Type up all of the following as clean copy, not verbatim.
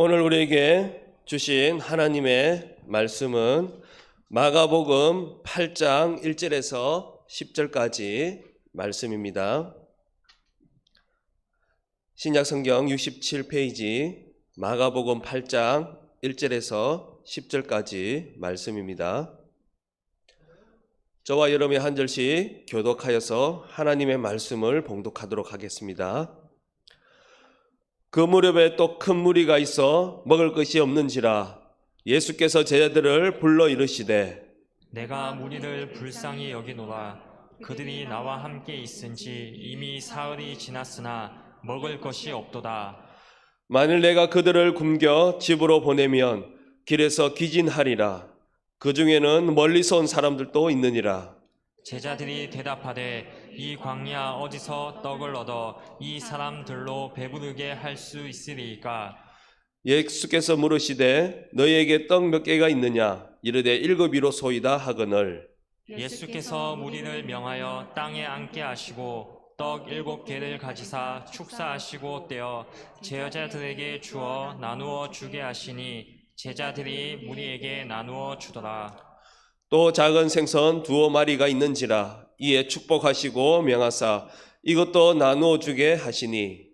오늘 우리에게 주신 하나님의 말씀은 마가복음 8장 1절에서 10절까지 말씀입니다. 신약성경 67페이지 마가복음 8장 1절에서 10절까지 말씀입니다. 저와 여러분이 한 절씩 교독하여서 하나님의 말씀을 봉독하도록 하겠습니다. 그 무렵에 또 큰 무리가 있어 먹을 것이 없는지라 예수께서 제자들을 불러 이르시되 내가 무리를 불쌍히 여기노라. 그들이 나와 함께 있은지 이미 사흘이 지났으나 먹을 것이 없도다. 만일 내가 그들을 굶겨 집으로 보내면 길에서 기진하리라. 그 중에는 멀리서 온 사람들도 있느니라. 제자들이 대답하되 이 광야 어디서 떡을 얻어 이 사람들로 배부르게 할 수 있으리이까? 예수께서 물으시되 너희에게 떡 몇 개가 있느냐? 이르되 7이로소이다 하거늘. 예수께서 무리를 명하여 땅에 앉게 하시고 떡 7개를 가지사 축사하시고 떼어 제자들에게 주어 나누어 주게 하시니 제자들이 무리에게 나누어 주더라. 또 작은 생선 2마리가 있는지라. 이에 축복하시고 명하사 이것도 나누어 주게 하시니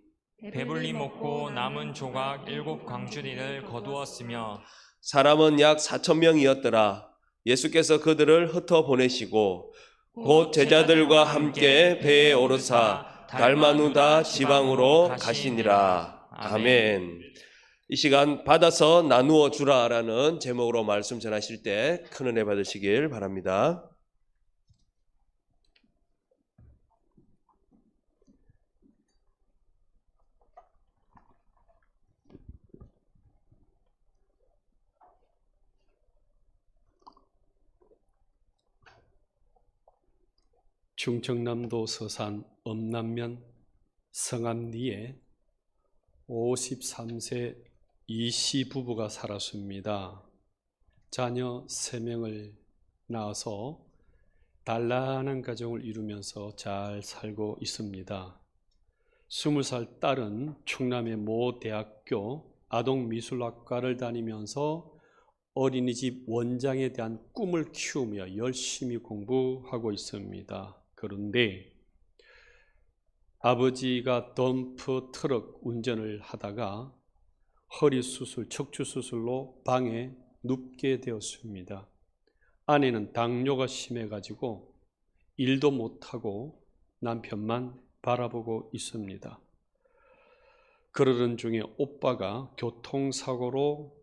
배불리 먹고 남은 조각 7광주리를 거두었으며 사람은 약 4,000명이었더라. 예수께서 그들을 흩어 보내시고 곧 제자들과 함께 배에 오르사 달마누다 지방으로 가시니라. 아멘. 이 시간 받아서 나누어 주라라는 제목으로 말씀 전하실 때 큰 은혜 받으시길 바랍니다. 충청남도 서산 엄남면 성암리에 53세 이씨 부부가 살았습니다. 자녀 3명을 낳아서 단란한 가정을 이루면서 잘 살고 있습니다. 20살 딸은 충남의 모 대학교 아동미술학과를 다니면서 어린이집 원장에 대한 꿈을 키우며 열심히 공부하고 있습니다. 그런데 아버지가 덤프 트럭 운전을 하다가 허리 수술, 척추 수술로 방에 눕게 되었습니다. 아내는 당뇨가 심해가지고 일도 못하고 남편만 바라보고 있습니다. 그러던 중에 오빠가 교통사고로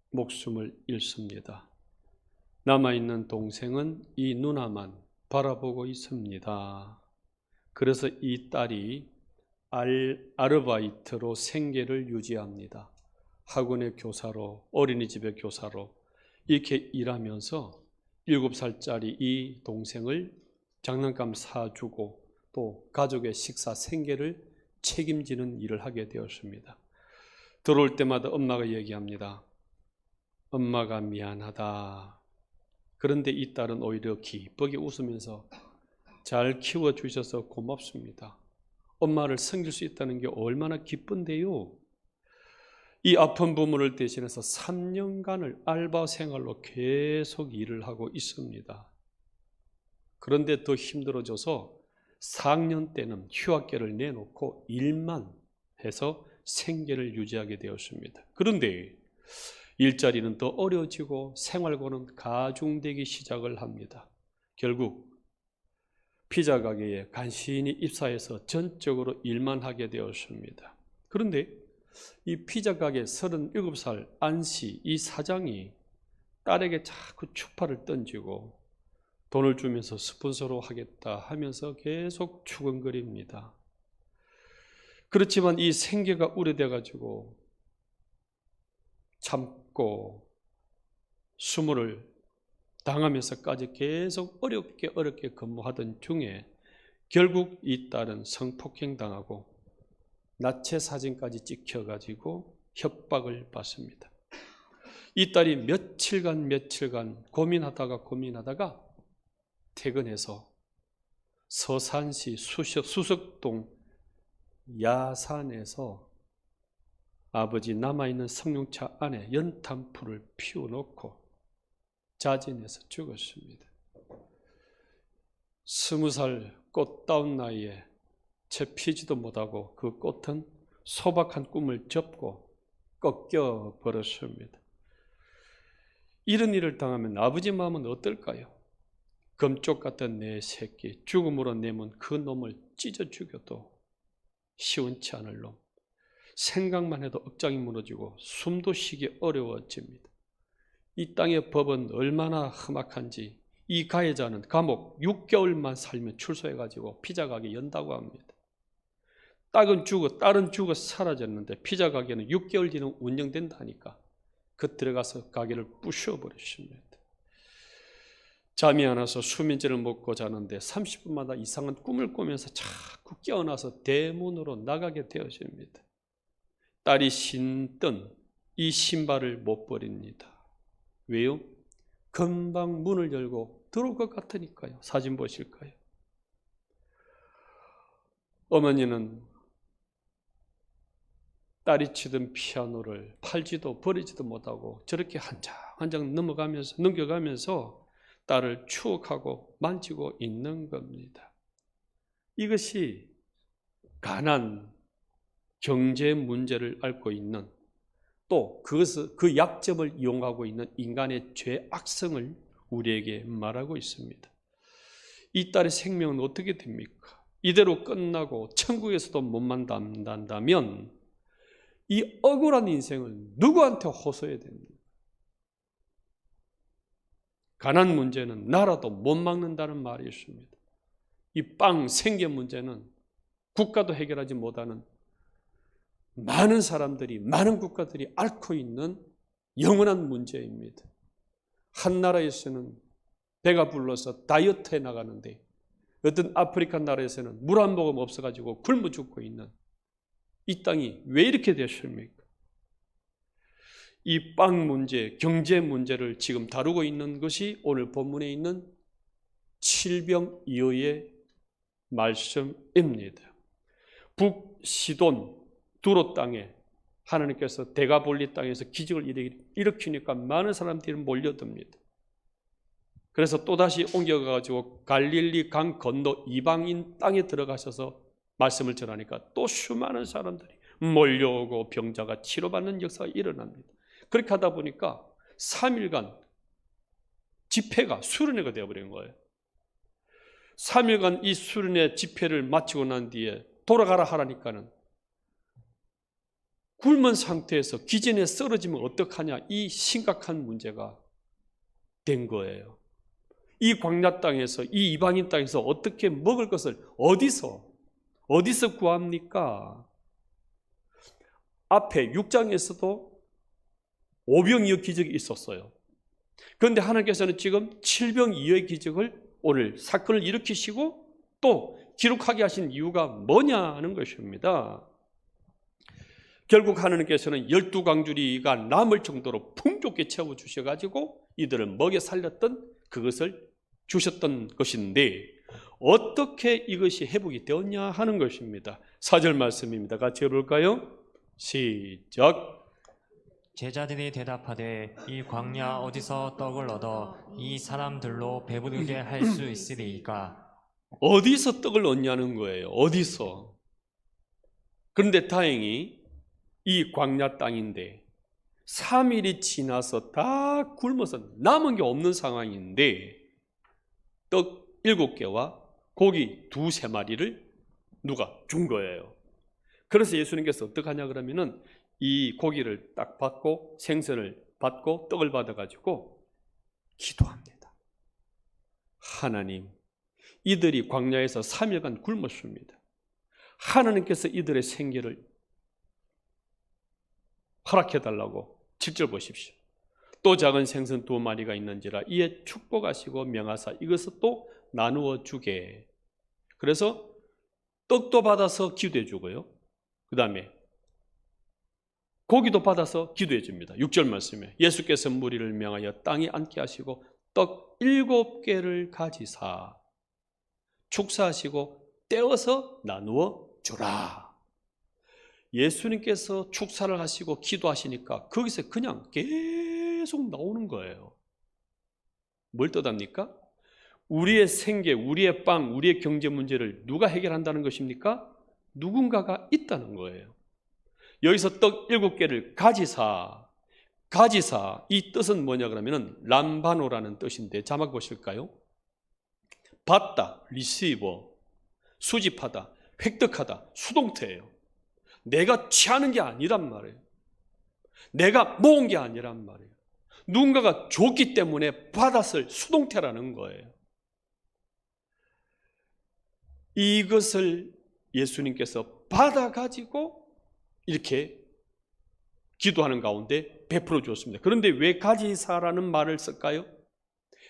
목숨을 잃습니다. 남아있는 동생은 이 누나만 바라보고 있습니다. 그래서 이 딸이 아르바이트로 생계를 유지합니다. 학원의 교사로, 어린이집의 교사로 이렇게 일하면서 7살짜리 이 동생을 장난감 사주고 또 가족의 식사 생계를 책임지는 일을 하게 되었습니다. 들어올 때마다 엄마가 얘기합니다. 엄마가 미안하다. 그런데 이 딸은 오히려 기쁘게 웃으면서 잘 키워주셔서 고맙습니다. 엄마를 섬길 수 있다는 게 얼마나 기쁜데요. 이 아픈 부모를 대신해서 3년간을 알바 생활로 계속 일을 하고 있습니다. 그런데 더 힘들어져서 4학년 때는 휴학계를 내놓고 일만 해서 생계를 유지하게 되었습니다. 그런데 일자리는 더 어려워지고 생활고는 가중되기 시작을 합니다. 결국 피자 가게에 간신히 입사해서 전적으로 일만 하게 되었습니다. 그런데 이 피자 가게 37살 안씨 이 사장이 딸에게 자꾸 추파를 던지고 돈을 주면서 스폰서로 하겠다 하면서 계속 추근거립니다. 그렇지만 이 생계가 우려돼가지고 참고 수모를 당하면서까지 계속 어렵게 근무하던 중에 결국 이 딸은 성폭행 당하고 나체 사진까지 찍혀가지고 협박을 받습니다. 이 딸이 며칠간 고민하다가 퇴근해서 서산시 수석동 야산에서 아버지 남아있는 성령차 안에 연탄불을 피워놓고 자진해서 죽었습니다. 20살 꽃다운 나이에 채 피지도 못하고 그 꽃은 소박한 꿈을 접고 꺾여 버렸습니다. 이런 일을 당하면 아버지 마음은 어떨까요? 금쪽 같은 내 새끼, 죽음으로 내몬 그 놈을 찢어 죽여도 시원치 않을 놈. 생각만 해도 억장이 무너지고 숨도 쉬기 어려워집니다. 이 땅의 법은 얼마나 험악한지 이 가해자는 감옥 6개월만 살면 출소해가지고 피자 가게 연다고 합니다. 딸은 죽어 사라졌는데 피자 가게는 6개월 뒤는 운영된다니까 그 들어가서 가게를 부셔버렸습니다. 잠이 안 와서 수면제를 먹고 자는데 30분마다 이상한 꿈을 꾸면서 자꾸 깨어나서 대문으로 나가게 되어집니다. 딸이 신던 이 신발을 못 버립니다. 왜요? 금방 문을 열고 들어올 것 같으니까요. 사진 보실까요? 어머니는 딸이 치던 피아노를 팔지도 버리지도 못하고 저렇게 한 장 한 장 넘겨가면서 딸을 추억하고 만지고 있는 겁니다. 이것이 가난, 경제 문제를 앓고 있는 또 그 약점을 이용하고 있는 인간의 죄악성을 우리에게 말하고 있습니다. 이 딸의 생명은 어떻게 됩니까? 이대로 끝나고 천국에서도 못 만난다면 이 억울한 인생을 누구한테 호소해야 됩니까? 가난 문제는 나라도 못 막는다는 말이 있습니다. 이 생계 문제는 국가도 해결하지 못하는 많은 사람들이, 많은 국가들이 앓고 있는 영원한 문제입니다. 한 나라에서는 배가 불러서 다이어트해 나가는데 어떤 아프리카 나라에서는 물 한 모금 없어가지고 굶어 죽고 있는 이 땅이 왜 이렇게 되었습니까? 이 문제, 경제 문제를 지금 다루고 있는 것이 오늘 본문에 있는 칠병이어의 말씀입니다. 북시돈 두로 땅에 하나님께서 대가볼리 땅에서 기적을 일으키니까 많은 사람들이 몰려듭니다. 그래서 또다시 옮겨가지고 갈릴리 강 건너 이방인 땅에 들어가셔서 말씀을 전하니까 또 수많은 사람들이 몰려오고 병자가 치료받는 역사가 일어납니다. 그렇게 하다 보니까 3일간 집회가 수련회가 되어버린 거예요. 3일간 이 수련회 집회를 마치고 난 뒤에 돌아가라 하라니까는 굶은 상태에서 기진에 쓰러지면 어떡하냐, 이 심각한 문제가 된 거예요. 이 광야 땅에서, 이 이방인 땅에서 어떻게 먹을 것을 어디서 구합니까? 앞에 6장에서도 오병이어 기적이 있었어요. 그런데 하나님께서는 지금 7병이어의 기적을 오늘 사건을 일으키시고 또 기록하게 하신 이유가 뭐냐는 것입니다. 결국 하나님께서는 12광주리가 남을 정도로 풍족히 채워주셔가지고 이들을 먹여 살렸던 그것을 주셨던 것인데 어떻게 이것이 회복이 되었냐 하는 것입니다. 4절 말씀입니다. 같이 해볼까요? 시작. 제자들이 대답하되 이 광야 어디서 떡을 얻어 이 사람들로 배부르게 할 수 있으리이까? 어디서 떡을 얻냐는 거예요. 어디서? 그런데 다행히 이 광야 땅인데 3일이 지나서 다 굶어서 남은 게 없는 상황인데 떡 7개와 고기 2-3마리를 누가 준 거예요. 그래서 예수님께서 어떻게 하냐 그러면은 이 고기를 딱 받고 생선을 받고 떡을 받아가지고 기도합니다. 하나님, 이들이 광야에서 3일간 굶었습니다. 하나님께서 이들의 생계를 허락해달라고 7절 보십시오. 또 작은 생선 2마리가 있는지라 이에 축복하시고 명하사 이것을 또 나누어 주게. 그래서 떡도 받아서 기도해 주고요. 그 다음에 고기도 받아서 기도해 줍니다. 6절 말씀에 예수께서 무리를 명하여 땅에 앉게 하시고 떡 7개를 가지사 축사하시고 떼어서 나누어 주라. 예수님께서 축사를 하시고 기도하시니까 거기서 그냥 계속 나오는 거예요. 뭘 뜻합니까? 우리의 생계, 우리의 빵, 우리의 경제 문제를 누가 해결한다는 것입니까? 누군가가 있다는 거예요. 여기서 떡 7개를 가지사, 이 뜻은 뭐냐 그러면은 람바노라는 뜻인데 자막 보실까요? 받다, 리시버, 수집하다, 획득하다, 수동태예요. 내가 취하는 게 아니란 말이에요. 내가 모은 게 아니란 말이에요. 누군가가 줬기 때문에 받았을 수동태라는 거예요. 이것을 예수님께서 받아가지고 이렇게 기도하는 가운데 베풀어 주었습니다. 그런데 왜 가지사라는 말을 쓸까요?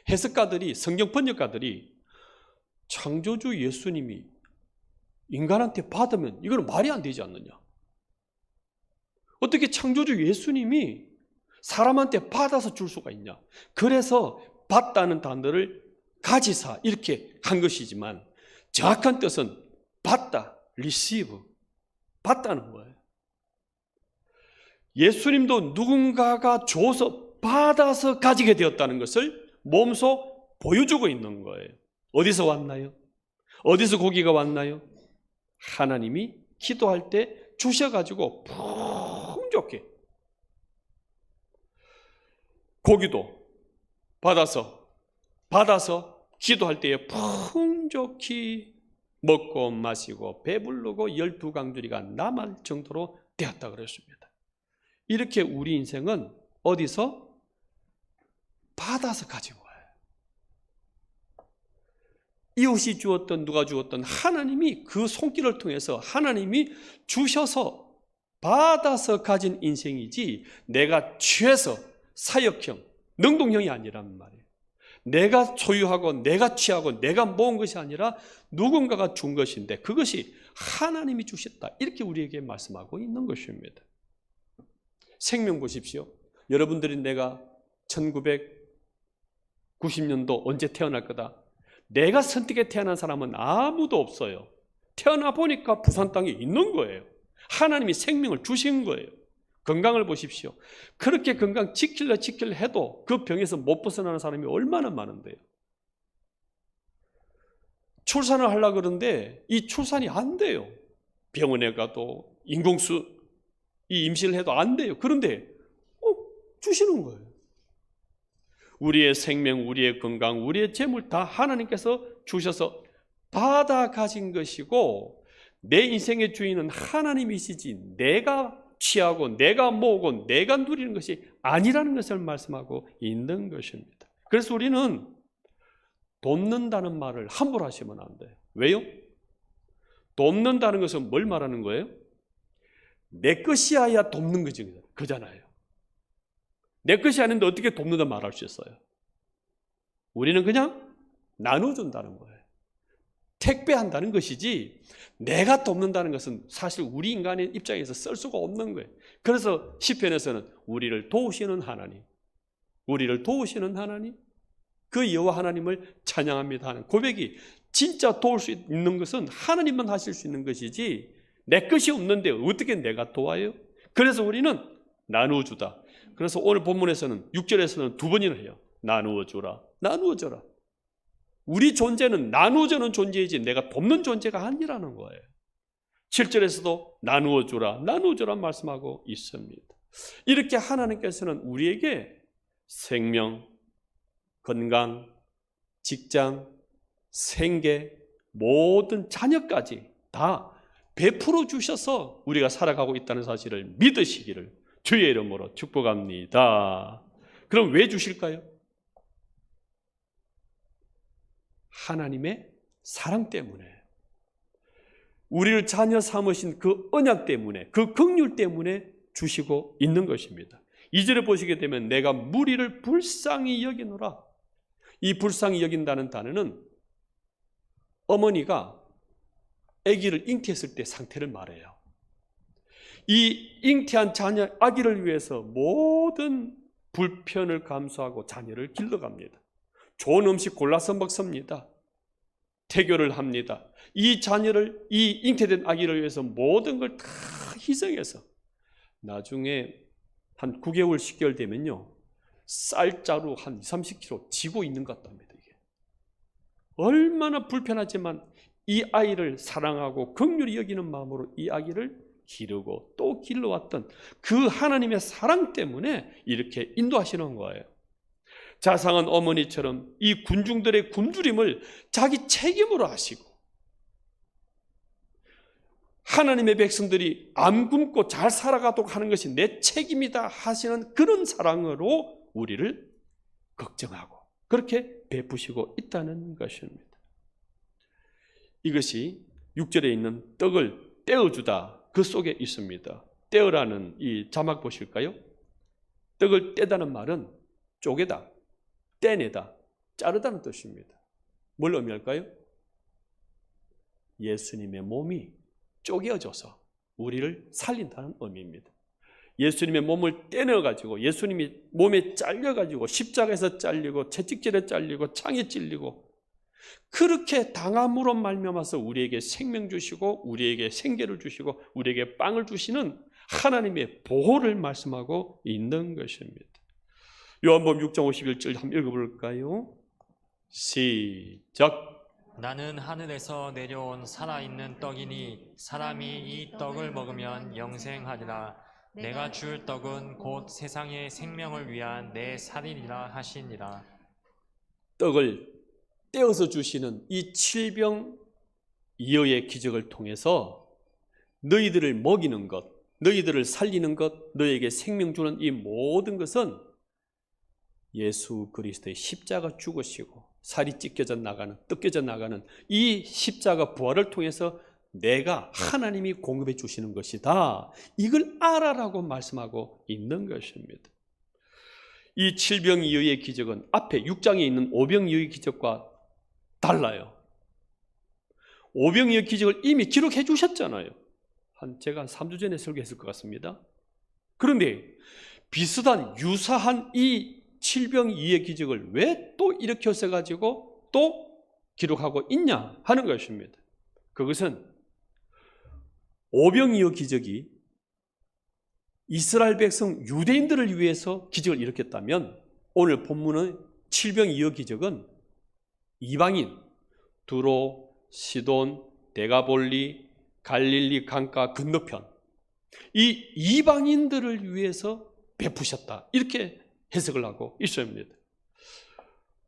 해석가들이, 성경 번역가들이 창조주 예수님이 인간한테 받으면 이거는 말이 안 되지 않느냐? 어떻게 창조주 예수님이 사람한테 받아서 줄 수가 있냐? 그래서 받다는 단어를 가지사 이렇게 한 것이지만 정확한 뜻은 받다, receive, 받다는 거예요. 예수님도 누군가가 줘서 받아서 가지게 되었다는 것을 몸소 보여주고 있는 거예요. 어디서 왔나요? 어디서 고기가 왔나요? 하나님이 기도할 때 주셔가지고 풍족해. 고기도 받아서 기도할 때에 풍족히 먹고 마시고 배부르고 12강주리가 남을 정도로 되었다 그랬습니다. 이렇게 우리 인생은 어디서? 받아서 가지고 와요. 이웃이 주었던 누가 주었던 하나님이 그 손길을 통해서 하나님이 주셔서 받아서 가진 인생이지 내가 취해서 사역형, 능동형이 아니란 말이에요. 내가 소유하고 내가 취하고 내가 모은 것이 아니라 누군가가 준 것인데 그것이 하나님이 주셨다. 이렇게 우리에게 말씀하고 있는 것입니다. 생명 보십시오. 여러분들이 내가 1990년도 언제 태어날 거다. 내가 선택해 태어난 사람은 아무도 없어요. 태어나 보니까 부산 땅에 있는 거예요. 하나님이 생명을 주신 거예요. 건강을 보십시오. 그렇게 건강 지킬려 해도 그 병에서 못 벗어나는 사람이 얼마나 많은데요. 출산을 하려고 그러는데 이 출산이 안 돼요. 병원에 가도 인공수 이 임신을 해도 안 돼요. 그런데 주시는 거예요. 우리의 생명, 우리의 건강, 우리의 재물 다 하나님께서 주셔서 받아 가진 것이고 내 인생의 주인은 하나님이시지 내가 취하고 내가 모으고 내가 누리는 것이 아니라는 것을 말씀하고 있는 것입니다. 그래서 우리는 돕는다는 말을 함부로 하시면 안 돼요. 왜요? 돕는다는 것은 뭘 말하는 거예요? 내 것이어야 돕는 거잖아요. 내 것이 아닌데 어떻게 돕는다 말할 수 있어요? 우리는 그냥 나눠준다는 거예요. 택배한다는 것이지 내가 돕는다는 것은 사실 우리 인간의 입장에서 쓸 수가 없는 거예요. 그래서 시편에서는 우리를 도우시는 하나님, 그 여호와 하나님을 찬양합니다 하는 고백이 진짜 도울 수 있는 것은 하나님만 하실 수 있는 것이지 내 것이 없는데 어떻게 내가 도와요? 그래서 우리는 나누어주다. 그래서 오늘 본문에서는 6절에서는 두 번이나 해요. 나누어주라. 우리 존재는 나누어주는 존재이지 내가 돕는 존재가 아니라는 거예요. 7절에서도 나누어주라 말씀하고 있습니다. 이렇게 하나님께서는 우리에게 생명, 건강, 직장, 생계, 모든 자녀까지 다 베풀어 주셔서 우리가 살아가고 있다는 사실을 믿으시기를 주의 이름으로 축복합니다. 그럼 왜 주실까요? 하나님의 사랑 때문에, 우리를 자녀 삼으신 그 언약 때문에, 그 긍휼 때문에 주시고 있는 것입니다. 2절에 보시게 되면 내가 무리를 불쌍히 여기노라. 이 불쌍히 여긴다는 단어는 어머니가 아기를 잉태했을 때 상태를 말해요. 이 잉태한 자녀 아기를 위해서 모든 불편을 감수하고 자녀를 길러갑니다. 좋은 음식 골라서 먹습니다. 태교를 합니다. 이 자녀를, 이 잉태된 아기를 위해서 모든 걸 다 희생해서 나중에 한 9개월, 10개월 되면요, 쌀자루 한 30kg 지고 있는 것 같답니다. 이게 얼마나 불편하지만 이 아이를 사랑하고 긍휼히 여기는 마음으로 이 아기를 기르고 또 길러왔던 그 하나님의 사랑 때문에 이렇게 인도하시는 거예요. 자상한 어머니처럼 이 군중들의 굶주림을 자기 책임으로 하시고, 하나님의 백성들이 안 굶고 잘 살아가도록 하는 것이 내 책임이다 하시는 그런 사랑으로 우리를 걱정하고 그렇게 베푸시고 있다는 것입니다. 이것이 6절에 있는 떡을 떼어주다, 그 속에 있습니다. 떼어라는 이 자막 보실까요? 떡을 떼다는 말은 쪼개다, 떼내다, 자르다는 뜻입니다. 뭘 의미할까요? 예수님의 몸이 쪼개어져서 우리를 살린다는 의미입니다. 예수님의 몸을 떼내어가지고, 예수님이 몸에 잘려가지고 십자가에서 잘리고 채찍질에 잘리고 창에 찔리고 그렇게 당함으로 말미암아서 우리에게 생명 주시고 우리에게 생계를 주시고 우리에게 빵을 주시는 하나님의 보호를 말씀하고 있는 것입니다. 요한복음 6장 51절 한번 읽어볼까요? 시작. 나는 하늘에서 내려온 살아있는 떡이니 사람이 이 떡을 먹으면 영생하리라. 내가 줄 떡은 곧 세상의 생명을 위한 내 살이니라 하시니라. 떡을 떼어서 주시는 이 칠병이어의 기적을 통해서 너희들을 먹이는 것, 너희들을 살리는 것, 너희에게 생명 주는 이 모든 것은 예수 그리스도의 십자가 죽으시고 살이 찢겨져 나가는, 뜯겨져 나가는 이 십자가 부활을 통해서 내가 하나님이 공급해 주시는 것이다, 이걸 알아라고 말씀하고 있는 것입니다. 이 칠병이어의 기적은 앞에 6장에 있는 오병이어의 기적과 달라요. 오병이어 기적을 이미 기록해 주셨잖아요. 제가 한 3주 전에 설교했을 것 같습니다. 그런데 비슷한 유사한 이 칠병이의 기적을 왜 또 일으켜서 가지고 또 기록하고 있냐 하는 것입니다. 그것은 오병이어 기적이 이스라엘 백성 유대인들을 위해서 기적을 일으켰다면, 오늘 본문의 칠병이어 기적은 이방인 두로, 시돈, 데가볼리, 갈릴리 강가 건너편 이 이방인들을 위해서 베푸셨다, 이렇게 해석을 하고 있습니다.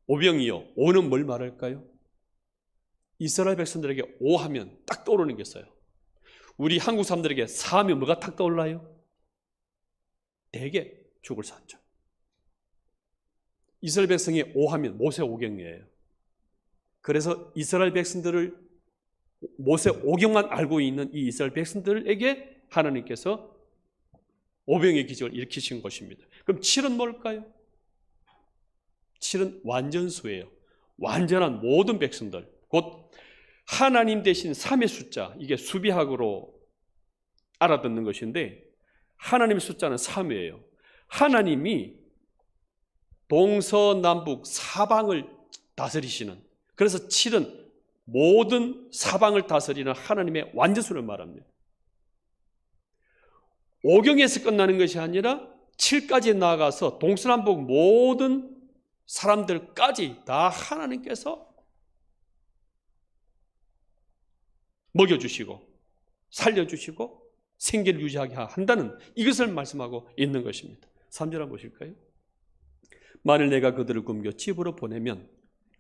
오병이어, 오는 뭘 말할까요? 이스라엘 백성들에게 오하면 딱 떠오르는 게 있어요. 우리 한국 사람들에게 사하면 뭐가 딱 떠올라요? 대개 죽을 산죠. 이스라엘 백성이 오하면 모세 오경이에요. 그래서 이스라엘 백성들을, 모세 오경만 알고 있는 이 이스라엘 백성들에게 하나님께서 오병의 기적을 일으키신 것입니다. 그럼 7은 뭘까요? 7은 완전수예요. 완전한 모든 백성들, 곧 하나님 대신 3의 숫자, 이게 수비학으로 알아듣는 것인데 하나님의 숫자는 3이에요. 하나님이 동서남북 사방을 다스리시는, 그래서 7은 모든 사방을 다스리는 하나님의 완전수를 말합니다. 오경에서 끝나는 것이 아니라 7까지 나아가서 동서남북 모든 사람들까지 다 하나님께서 먹여주시고 살려주시고 생계를 유지하게 한다는 이것을 말씀하고 있는 것입니다. 3절 한번 보실까요? 만일 내가 그들을 굶겨 집으로 보내면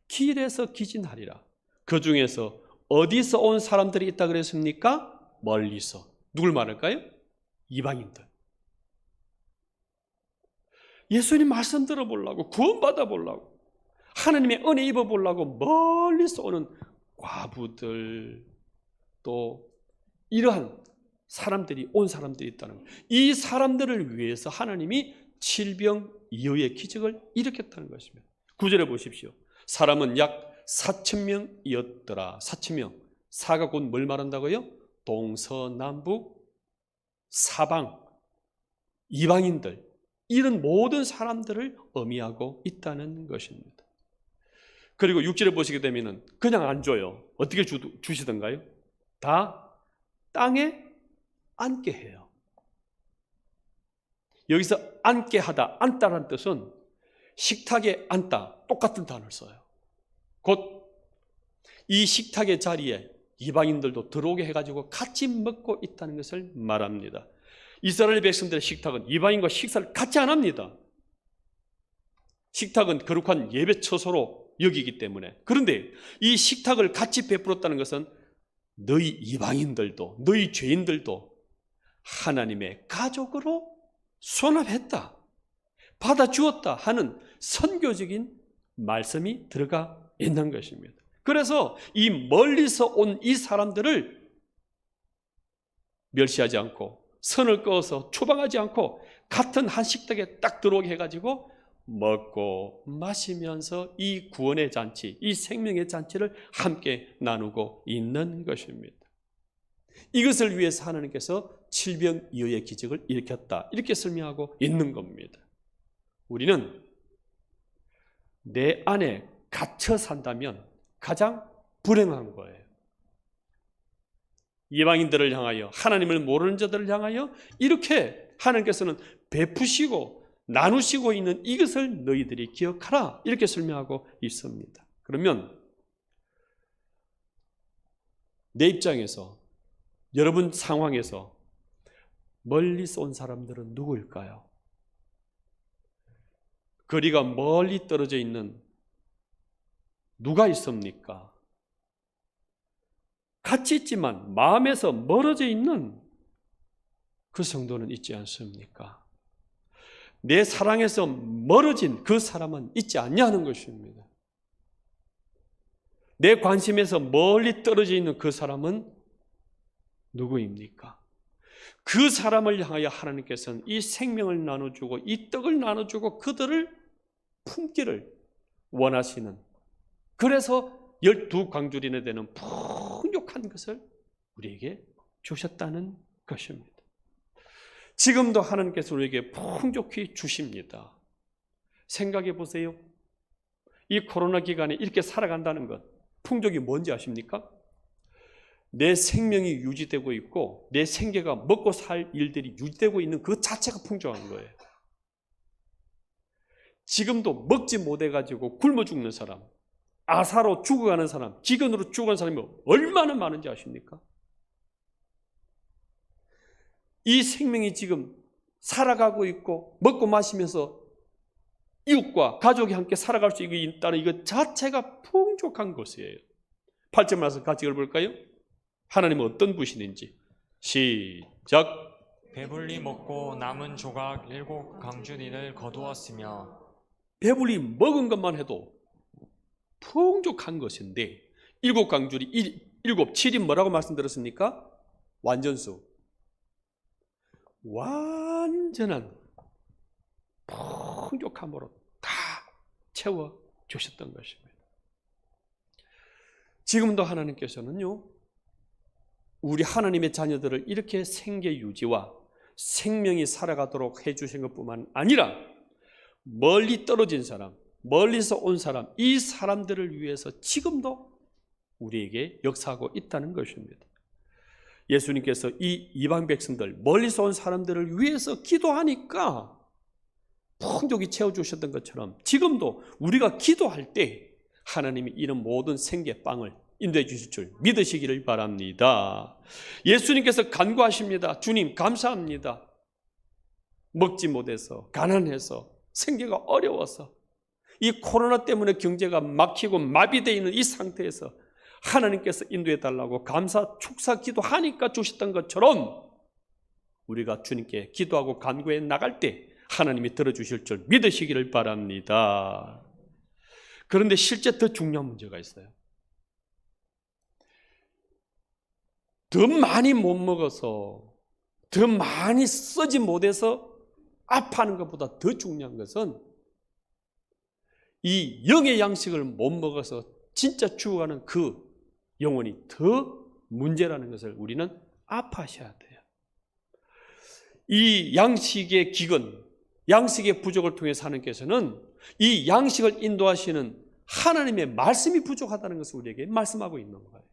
길에서 기진하리라. 그 중에서 어디서 온 사람들이 있다 그랬습니까? 멀리서. 누굴 말할까요? 이방인들. 예수님 말씀 들어보려고, 구원받아 보려고, 하나님의 은혜 입어보려고 멀리서 오는 과부들, 또 이러한 사람들이, 온 사람들이 있다는 거예요. 이 사람들을 위해서 하나님이 칠병이어의 기적을 일으켰다는 것입니다. 9절에 보십시오. 사람은 약 4,000명이었더라. 4,000명. 사가 곧 뭘 말한다고요? 동서남북 사방 이방인들, 이런 모든 사람들을 의미하고 있다는 것입니다. 그리고 6절에 보시게 되면은 그냥 안 줘요. 어떻게 주시던가요? 다 땅에 앉게 해요. 여기서 앉게 하다, 앉다라는 뜻은 식탁에 앉다, 똑같은 단어를 써요. 곧 이 식탁의 자리에 이방인들도 들어오게 해가지고 같이 먹고 있다는 것을 말합니다. 이스라엘 백성들의 식탁은 이방인과 식사를 같이 안 합니다. 식탁은 거룩한 예배 처소로 여기기 때문에. 그런데 이 식탁을 같이 베풀었다는 것은 너희 이방인들도, 너희 죄인들도 하나님의 가족으로 수납했다, 받아주었다 하는 선교적인 말씀이 들어가 있는 것입니다. 그래서 이 멀리서 온 이 사람들을 멸시하지 않고 선을 그어서 추방하지 않고 같은 한 식탁에 딱 들어오게 해가지고 먹고 마시면서 이 구원의 잔치, 이 생명의 잔치를 함께 나누고 있는 것입니다. 이것을 위해서 하나님께서 칠병이어의 기적을 일으켰다, 이렇게 설명하고 있는 겁니다. 우리는 내 안에 갇혀 산다면 가장 불행한 거예요. 이방인들을 향하여, 하나님을 모르는 자들을 향하여 이렇게 하나님께서는 베푸시고 나누시고 있는 이것을 너희들이 기억하라, 이렇게 설명하고 있습니다. 그러면 내 입장에서, 여러분 상황에서 멀리서 온 사람들은 누구일까요? 거리가 멀리 떨어져 있는 누가 있습니까? 같이 있지만 마음에서 멀어져 있는 그 성도는 있지 않습니까? 내 사랑에서 멀어진 그 사람은 있지 않냐는 것입니다. 내 관심에서 멀리 떨어져 있는 그 사람은 누구입니까? 그 사람을 향하여 하나님께서는 이 생명을 나눠주고 이 떡을 나눠주고 그들을 품기를 원하시는, 그래서 12광주린에 되는 풍족한 것을 우리에게 주셨다는 것입니다. 지금도 하나님께서 우리에게 풍족히 주십니다. 생각해 보세요. 이 코로나 기간에 이렇게 살아간다는 것, 풍족이 뭔지 아십니까? 내 생명이 유지되고 있고 내 생계가 먹고 살 일들이 유지되고 있는 그 자체가 풍족한 거예요. 지금도 먹지 못해가지고 굶어 죽는 사람, 아사로 죽어가는 사람, 기근으로 죽어가는 사람이 얼마나 많은지 아십니까? 이 생명이 지금 살아가고 있고 먹고 마시면서 이웃과 가족이 함께 살아갈 수 있다는 이것 자체가 풍족한 것이에요. 8절 말씀 같이 읽어볼까요? 하나님은 어떤 분이신지. 시작. 배불리 먹고 남은 조각 7광주리를 거두었으며. 배불리 먹은 것만 해도 풍족한 것인데 7광주리, 7, 7이 뭐라고 말씀드렸습니까? 완전수. 완전한 풍족함으로 다 채워주셨던 것입니다. 지금도 하나님께서는요, 우리 하나님의 자녀들을 이렇게 생계 유지와 생명이 살아가도록 해주신 것뿐만 아니라 멀리 떨어진 사람, 멀리서 온 사람, 이 사람들을 위해서 지금도 우리에게 역사하고 있다는 것입니다. 예수님께서 이 이방 백성들, 멀리서 온 사람들을 위해서 기도하니까 풍족히 채워주셨던 것처럼 지금도 우리가 기도할 때 하나님이 이런 모든 생계빵을 인도해 주실 줄 믿으시기를 바랍니다. 예수님께서 간구하십니다. 주님 감사합니다. 먹지 못해서, 가난해서, 생계가 어려워서, 이 코로나 때문에 경제가 막히고 마비되어 있는 이 상태에서 하나님께서 인도해 달라고 감사 축사 기도하니까 주셨던 것처럼 우리가 주님께 기도하고 간구해 나갈 때 하나님이 들어주실 줄 믿으시기를 바랍니다. 그런데 실제 더 중요한 문제가 있어요. 더 많이 못 먹어서, 더 많이 쓰지 못해서 아파하는 것보다 더 중요한 것은 이 영의 양식을 못 먹어서 진짜 죽어가는 그 영혼이 더 문제라는 것을 우리는 아파하셔야 돼요. 이 양식의 기근, 양식의 부족을 통해서 하나님께서는 이 양식을 인도하시는 하나님의 말씀이 부족하다는 것을 우리에게 말씀하고 있는 거예요.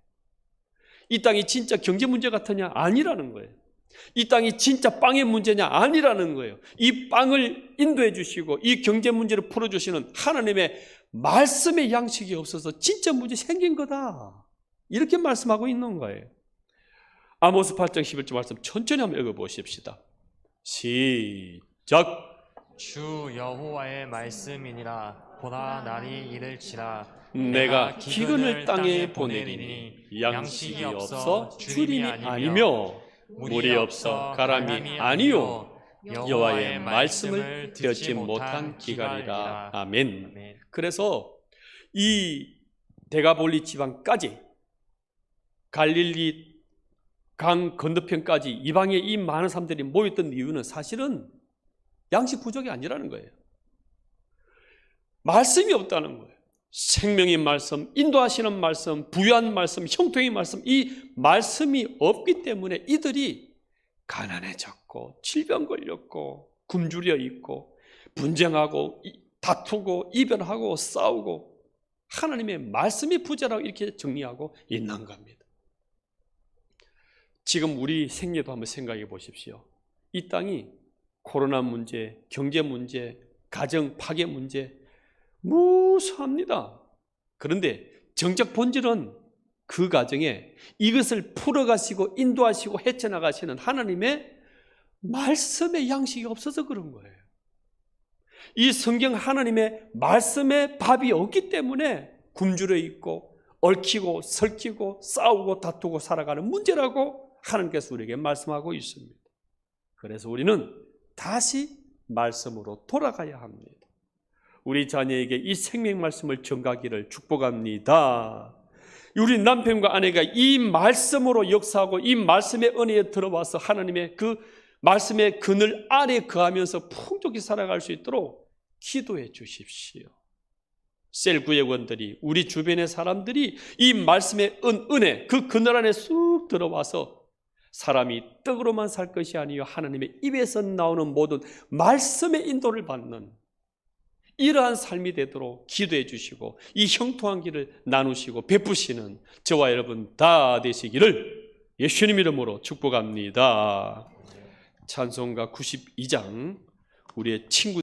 이 땅이 진짜 경제 문제 같으냐? 아니라는 거예요. 이 땅이 진짜 빵의 문제냐? 아니라는 거예요. 이 빵을 인도해 주시고 이 경제 문제를 풀어주시는 하나님의 말씀의 양식이 없어서 진짜 문제 생긴 거다. 이렇게 말씀하고 있는 거예요. 아모스 8장 11절 말씀 천천히 한번 읽어보십시다. 시작. 주 여호와의 말씀이니라. 보라 날이 이를지라. 내가 기근을 땅에 보내리니 양식이 없어 주림이 아니며 물이 없어 가람이 아니요 여호와의 말씀을 듣지 못한 기갈이라. 아멘. 그래서 이 데가볼리 지방까지 갈릴리 강 건너편까지 이방에 이 많은 사람들이 모였던 이유는 사실은 양식 부족이 아니라는 거예요. 말씀이 없다는 거예요. 생명의 말씀, 인도하시는 말씀, 부유한 말씀, 형통의 말씀, 이 말씀이 없기 때문에 이들이 가난해졌고 질병 걸렸고 굶주려 있고 분쟁하고 다투고 이별하고 싸우고 하나님의 말씀이 부재라고 이렇게 정리하고 있는 겁니다. 지금 우리 생애도 한번 생각해 보십시오. 이 땅이 코로나 문제, 경제 문제, 가정 파괴 문제 무수합니다. 그런데 정작 본질은 그 가정에 이것을 풀어가시고 인도하시고 헤쳐나가시는 하나님의 말씀의 양식이 없어서 그런 거예요. 이 성경 하나님의 말씀의 밥이 없기 때문에 굶주려 있고 얽히고 설키고 싸우고 다투고 살아가는 문제라고 하나님께서 우리에게 말씀하고 있습니다. 그래서 우리는 다시 말씀으로 돌아가야 합니다. 우리 자녀에게 이 생명 말씀을 전가하기를 축복합니다. 우리 남편과 아내가 이 말씀으로 역사하고 이 말씀의 은혜에 들어와서 하나님의 그 말씀의 그늘 아래 거하면서 풍족히 살아갈 수 있도록 기도해 주십시오. 셀 구역원들이 우리 주변의 사람들이 이 말씀의 은혜 그 그늘 안에 쑥 들어와서 사람이 떡으로만 살 것이 아니요 하나님의 입에서 나오는 모든 말씀의 인도를 받는 이러한 삶이 되도록 기도해 주시고 이 형통한 길을 나누시고 베푸시는 저와 여러분 다 되시기를 예수님 이름으로 축복합니다. 찬송가 92장 우리의 친구